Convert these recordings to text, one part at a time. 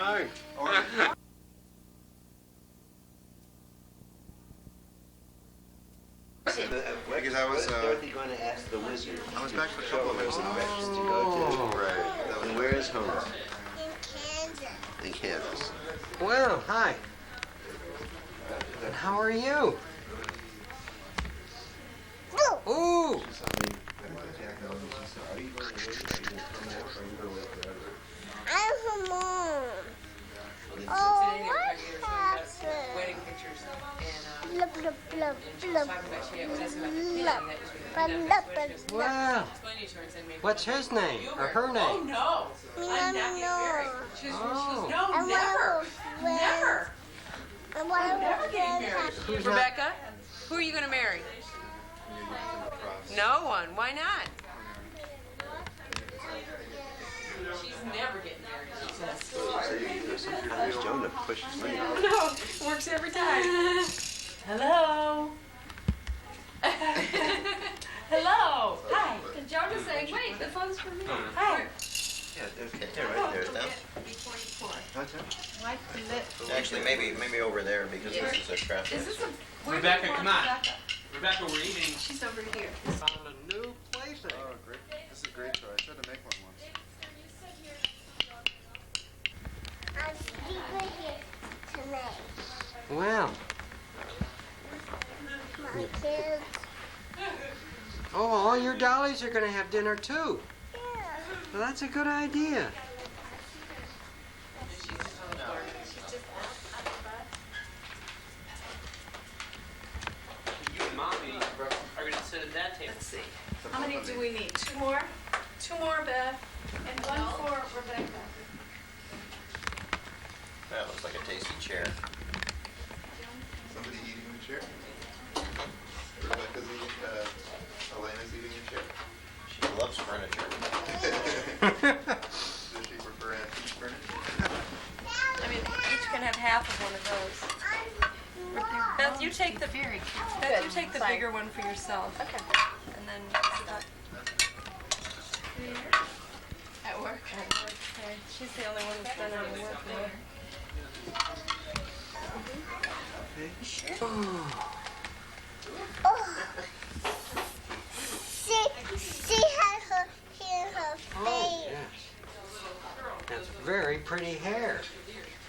Hi. Because I was Dorothy going to ask the wizard. I was back for a couple of weeks. To go to. Right. And where is home? In Kansas. In Kansas. Well, hi. And how are you? Ooh. I'm her mom. Oh, what happened? Wedding pictures and Blah, blah, blah, blah, blah. Well, what's his name or her oh name? no, I'm not getting married. She's Oh. no, never, never. And what I'm never getting married. Who's not- Rebecca, who are you going to marry? No one. Why not? She's never getting married, she says. So sometimes Jonah pushes me. No, works every time. Hello. Hello. Hi. And Jonah's saying, wait, the phone's for me. Hi. Yeah, okay, they're right there. That's Wipe the lip. Actually, maybe over there because this is a traffic. Is this a... Rebecca, come on. Rebecca, we're eating. She's over here. Found a new place. Oh, great. This is a great toy. I tried to make one once. I'm sleeping here tonight. Well, My kids. oh, all your dollies are going to have dinner too. Yeah. Well, that's a good idea. You and Mommy are going to sit at that table. Let's see. How many do we need? Two more? Two more, Beth. And one for Rebecca. That looks like a tasty chair. Somebody eating in a chair? Rebecca's eating, Elena's eating in a chair? She loves furniture. Does she prefer antique furniture? I mean, each can have half of one of those. Beth, you take the very cute. Beth, you take the bigger one for yourself. Okay. And then stop. At work. At work. Okay. She's the only one that's done any work there. Oh. She had her hair in her face. Oh, yes. That's very pretty hair.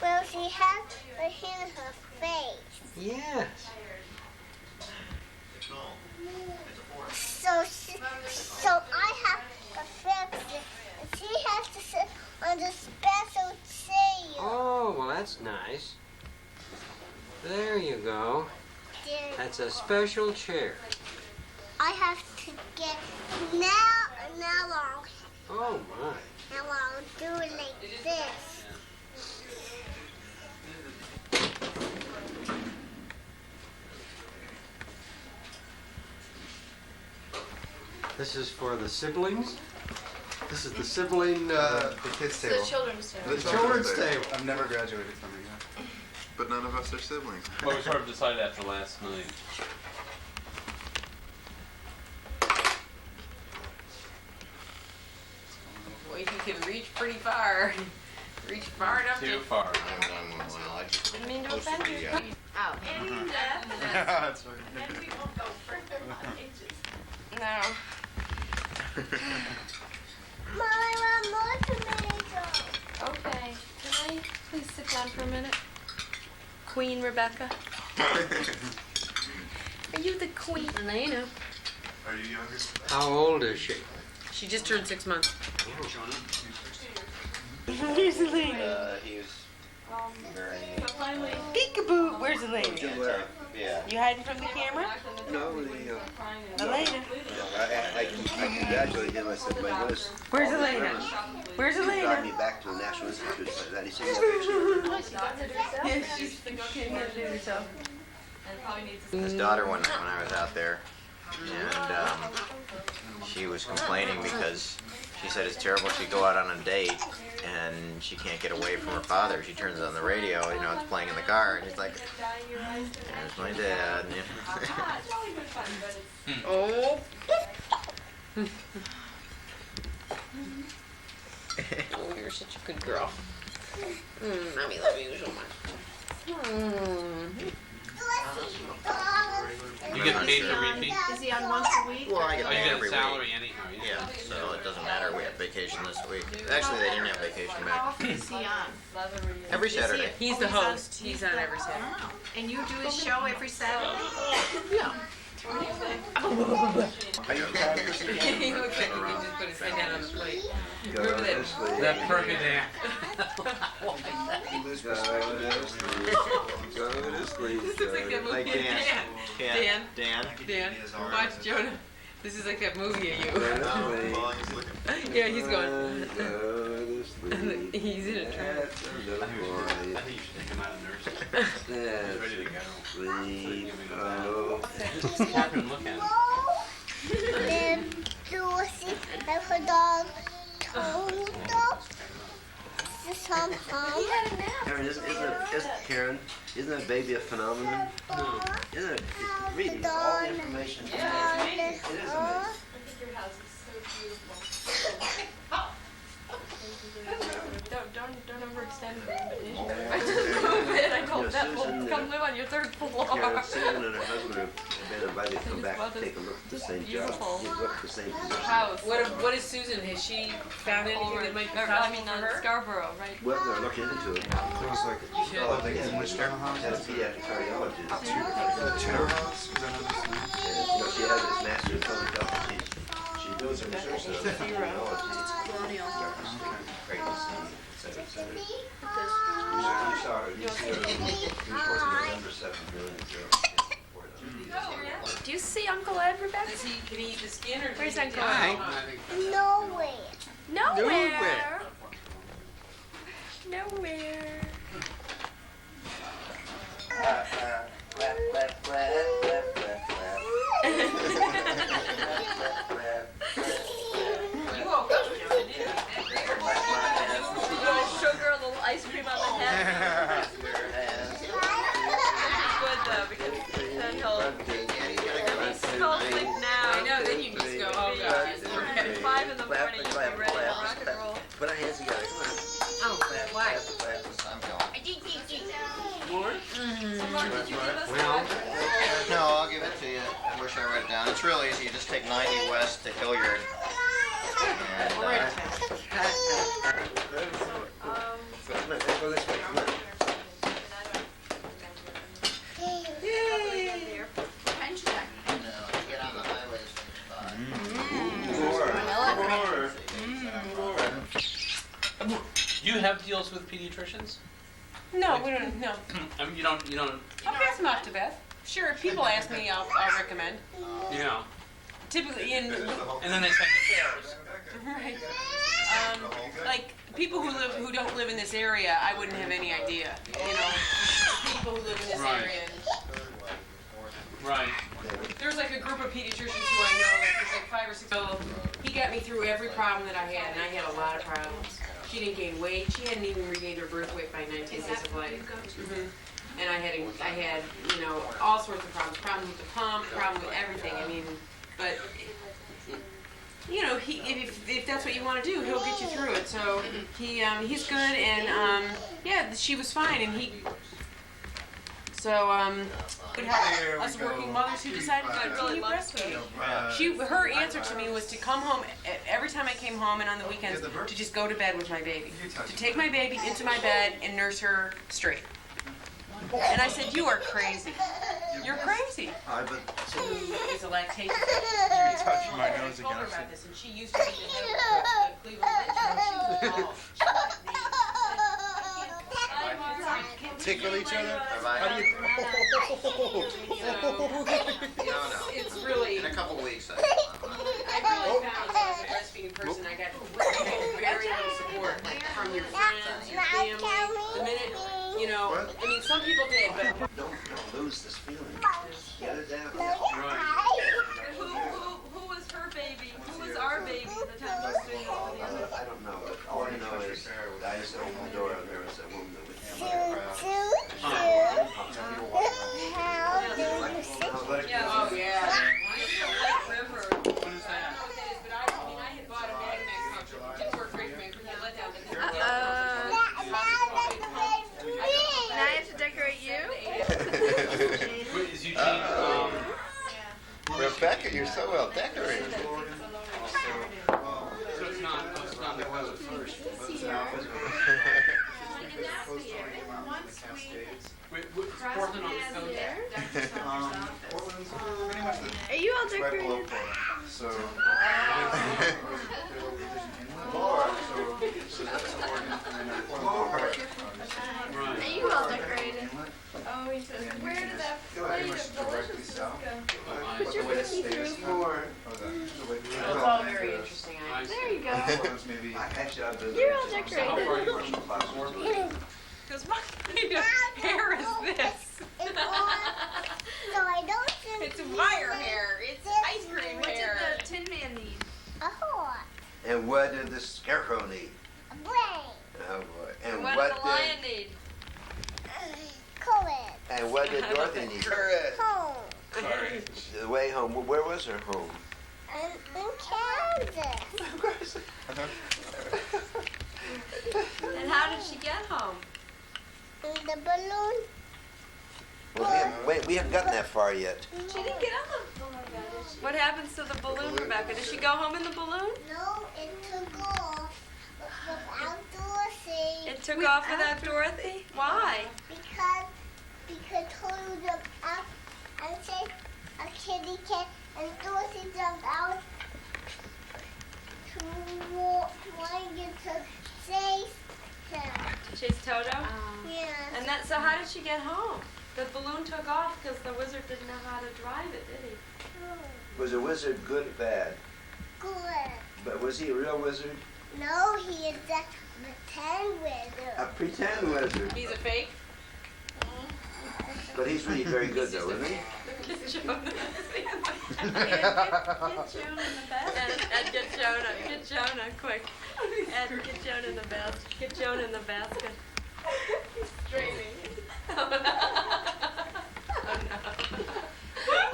Well, she had her hair in her face. Yes. So I have to fix it. And she has to sit on the special chair. Oh, well, that's nice. There you go. There. That's a special chair. I have to get now I'll Oh, my. do it like this. This is for the siblings? This is the sibling, the kids' It's table. the children's table. The children's table. I've never graduated from it yet. But none of us are siblings. Well, we sort of decided after last night. Boy, you can reach pretty far. Reach far enough Too to... far. Well, I just Didn't mean to offend you. Out. That's right. And we won't go further on ages. No. Mom, I want more tomatoes. Okay. Can I please sit down for a minute? Queen Rebecca. Are you the queen? Elena. Are you youngest? How old is she? She just turned 6 months. Where's Elena? He was very... Finally. Peekaboo. Where's Elena? Yeah. You hiding from the camera? No, Elena. I congratulated him. I said, my goodness. Where's Elena? Where's Drive me Elena? back to the National Institute like that. He said, yeah, his daughter, when I was out there, and she was complaining because she said it's terrible. She'd go out on a date and she can't get away from her father. She turns on the radio, you know, it's playing in the car, and she's like, "There's my dad." Oh. Oh, you're such a good girl. Mommy love you so much. You get paid for repeat? Is he on once a week? Well, I get Oh, paid you get every a salary week. anyhow. Yeah, so it doesn't matter. We had vacation this week. Actually, they didn't have vacation How back. often is he on? Every Saturday. He's the host. He's on every Saturday. Oh. And you do his show every Saturday? Yeah. Are you He looks like he can just put his head down on the plate. Remember that? That perfect day. This looks like that movie Like of Dan. Dan. Dan. Dan, watch Jonah. This is like that movie of you. While he's looking. Yeah, he's going. He's in a trance. I think you should take him out of nursing. He's ready to go. Stop and look at him. Then Lucy and her dog Toto. This is some Karen, Karen, isn't that baby a phenomenon? Isn't it? Reading all the information. It is amazing. Don't overextend the invitation. I just moved in. I told Beth, well, come live on your third floor. Karen, Susan and her husband have been invited to come back and take a look at the same job. Beautiful. Look at the same position. House. What is Susan? Has she found anything that might be I possible mean, for her? Scarborough, right? Well, they're looking into it. Looks like like in which town house? That's a pediatric cardiologist. Town house? Is that another She has this master's in public health. She does her research in cardiology. Pregnancy, et cetera, et cetera. You saw her. You see her. She was November 7th, really. Do you see Uncle Ed, Rebecca? Can he eat the skin or? Where's Uncle I Ed? think nowhere. Nowhere. Nowhere. You woke up, Jonah, didn't you? A little sugar, a little ice cream on the head. It's good though because then he'll still sleep now. I know, then you just go, oh God. At 5 in the morning, you'll be ready to rock and roll. Put our hands together. Come on. Oh, why? More did you give us? Well, No, I'll give it to you. I wish I wrote it down. It's real easy. You just take 90 west to Hilliard. And, Come on, let's go this way. Come on. get on the highway as soon as possible. do you have deals with pediatricians? No, we don't, no. I mean, you don't, I'll pass them off to Beth. Sure, if people ask me, I'll recommend. you know. Typically, And then they take the fares. right. Like people who don't live in this area, I wouldn't have any idea. You know, people who live in this Right. area. Right. There's like a group of pediatricians who I know. Like, there's like 5 or 6. So he got me through every problem that I had, and I had a lot of problems. She didn't gain weight. She hadn't even regained her birth weight by 19 days of life. And I had, you know, all sorts of problems. Problem with the pump, problem with everything. I mean, but you know, if that's what you want to do, he'll get you through it. So he's good, and yeah, she was fine, and he. So would have us working mothers who decided to continue breastfeeding. Her answer to me was to come home every time I came home and on the weekends to just go to bed with my baby, to take my baby into my bed and nurse her straight. And I said, "You are crazy. You're crazy." It's a lactation. You touch my nose I told her again. about this, and she used to be the head of the Cleveland Lynch. She was tall. Tickle each other? Bye-bye. No. It's really. In a couple weeks, I really found as a breastfeeding person, I got very little support from your friends, your family. The minute, you know, I mean, some people did, but Don't lose this feeling. Get it down. Who was her baby? Who was our baby at the time she was doing all the other? I don't know, but all I know is I just opened the door and there was a woman that was yeah, oh yeah. River. What is that? But I had bought a Magmax pouch. It didn't work great for me. It was a letdown. But Cascades. Portland on the coast. Portland's pretty much the Are you all it's right below decorated? Portland. So. So that's Oregon and then Portland. Right. Are you all decorated? Oh, he says, where did that plate Pretty much of directly deliciousness south. go? But the way it stays. Oh, the way It's all very interesting. There you go. Portland's maybe. You're all How decorated. far are you from the platform? Because my hair is this. It's on, so I don't think It's wire hair. It's ice cream What hair. did the Tin Man need? a horse, And what did the scarecrow need? a brain, Oh boy. And What what did the lion need? courage, and what did Dorothy need? home, Sorry. The way home. Where was her home? and in Kansas. And how did she get home? And the balloon, Well, we haven't gotten that far yet. She didn't get on the balloon. What happens to the balloon, Rebecca? Did she go home in the balloon? no, it took off without Dorothy. It took off without Dorothy? Why? Because Toto jumped out and said a kitty cat, and Dorothy jumped out trying to chase him. Chase Toto? Yes. And that, so how did she get home? The balloon took off because the wizard didn't know how to drive it, did he? Was the wizard good or bad? Good. But was he a real wizard? No, he is a pretend wizard. A pretend wizard. He's a fake. But he's really very good though, isn't he? Get Jonah. Get Jonah in the basket. Ed, get Jonah. Get Jonah, quick. Ed, get Jonah in the basket. Get Jonah in the basket. He's streaming. Oh no.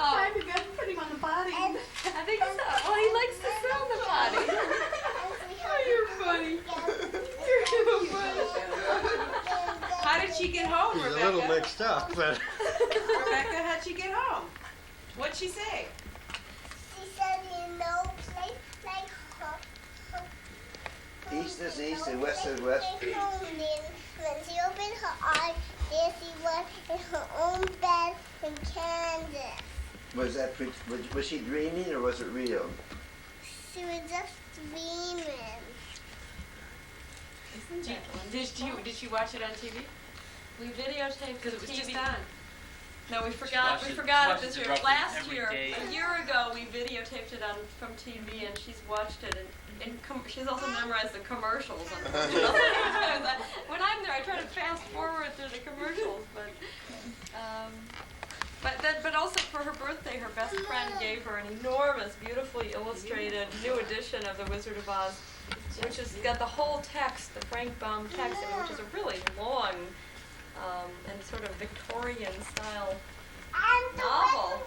Oh. You guys put him on the body. And, I think so. Well, he likes to sit on the body. Oh, you're funny. You're so funny. How did she get home, He's Rebecca? a little mixed up, but Rebecca, how'd she get home? What'd she say? she said, place like East is east and west is west. Like home. Then when she opened her eyes, there she was in her own bed in Kansas. Was that was she dreaming or was it real? She was just dreaming. Did she watch it on TV? We videotaped Because it was just TV. on. No, we forgot. Watched We it- forgot it watched this it year. roughly Last every year, day. a year ago, we videotaped it on from TV, and she's watched it, and she's also memorized the commercials. On when I'm there, I try to fast forward through the commercials, but also for her birthday, her best friend gave her an enormous, beautifully illustrated new edition of The Wizard of Oz, which has got the whole text, the Frank Baum text, which is a really long and sort of Victorian style And the novel.